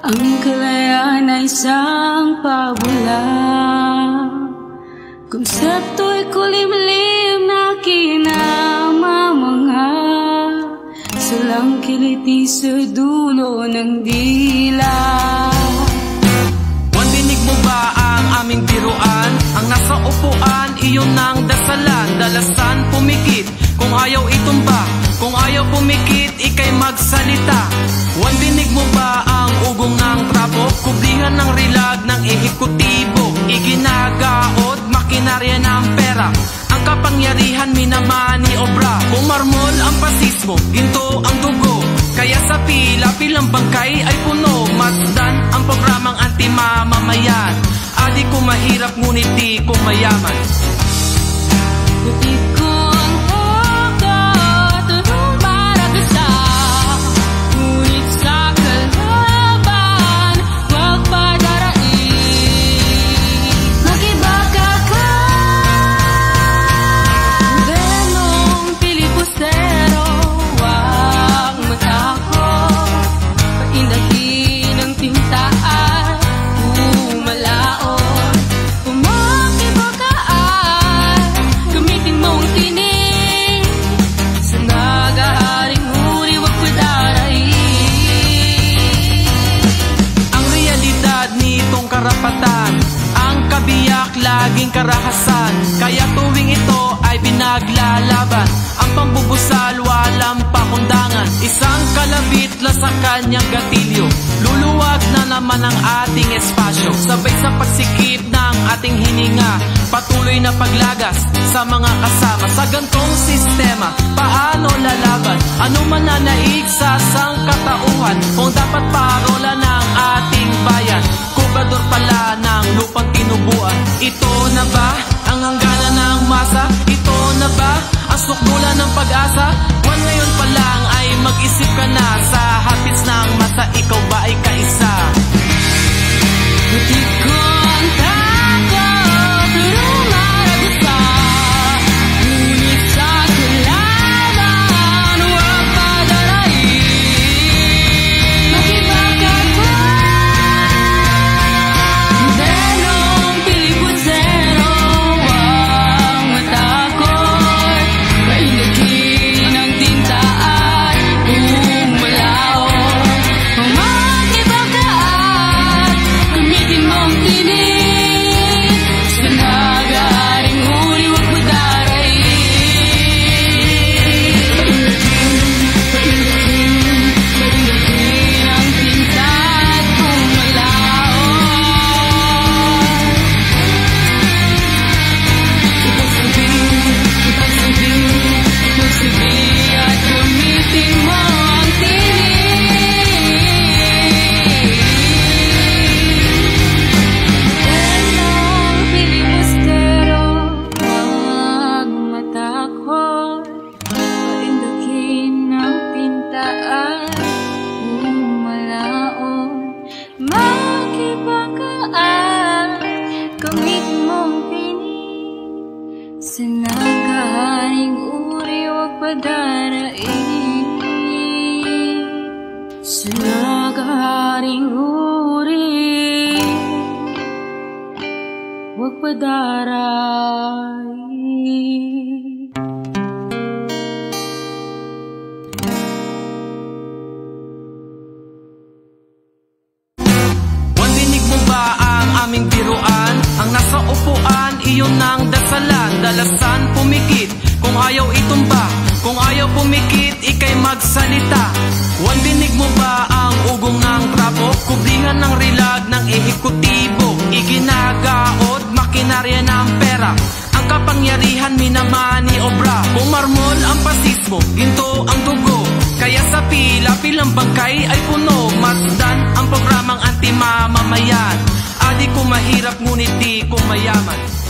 Ang kalayaan ay isang pabula, konsepto'y kulimlim na kinamamangha. Salang kiliti sa dulo ng dila. Dinig mo ba ang aming biruan? Ang nasa upuan, iyon ang dasalan. Dalasan, pumikit, kung ayaw itumba. Kung ayaw pumikit, ikay magsalita. Dinig mo ba ang ugong ng trapo? Kublihan ng rilag ng ehekutibo. Iginagaot, makinarya ng pera. Ang kapangyarihan, minamani obra. Kung marmol ang pasismo, ginto ang dugo. Kaya sa pila, pilang bangkay ay puno. Masdan ang programang anti-mamamayan. Adi ko mahirap, ngunit di ko mayaman. Buti ko ang hugot, rumaragasa. Ngunit sa kalaban, huwag padarain. Makibaka ka, Benong Pilipustero. Huwag matakot, paindahin ang tintaan. Umalaon, umakibakaan. Gamitin mong tinig sa nagaharing uri, wag padarain. Ang realidad nitong karapatan, ang kabiyak laging karahasan. Kaya tuwing ito ay pinaglalaban, ang pambubusal walang pakundangan. Isang kalabit sa kanyang gatilyo, luluwag na naman ang ating espasyo. Sabay sa pagsikip ng ating hininga, patuloy na paglagas sa mga kasama. Sa gantong sistema, paano lalaban? Ano mananaig sa sangkatauhan kung dapat parola ng ating bayan? Kubador pala ng lupang tinubuan. Ito na ba ang hangganan ng masa? Ito na ba ang sukdulan ng pag-asa? Ngayon pa lang ay mag-isip ka na. Sa hapits ng mata, ikaw ba ay kaisa? Buti ko ang takot, rumaragasa. Ngunit sa kalaban, huwag padarain. Makibaka ka, Benong Pilipustero. Huwag matakot, paindahin ang tintaan. Umalaon, umakibakaan. Gamitin mong tinig sa nagaharing uri, wag padarain. Paindahin ang tinta at umalaon. Ipagsabi at gamitin mo ang tinig. Benong Pilipustero, huwag matakot, paindahin ang tintaan. Umalaon, makibakaan. Gamit mong tinig sa nagaharing uri, huwag padarain. Sa nagaharing uri, huwag padarain. Dinig mo ba ang aming biruan? Ang nasa upuan, iyon ang dasalan. Dalasan, pumikit, kung ayaw itumba. Kung ayaw pumikit, ikay magsalita. Dinig mo ba ang ugong ng trapo? Kublihan ng rilag ng ehekutibo. Iginagaot, makinarya ng pera. Ang kapangyarihan, minamani obra. Kung marmol ang pasismo, ginto ang dugo. Kaya sa pila, pilang bangkay ay puno. Masdan ang programang anti-mamamayan. Adi ko mahirap, ngunit di ko mayaman.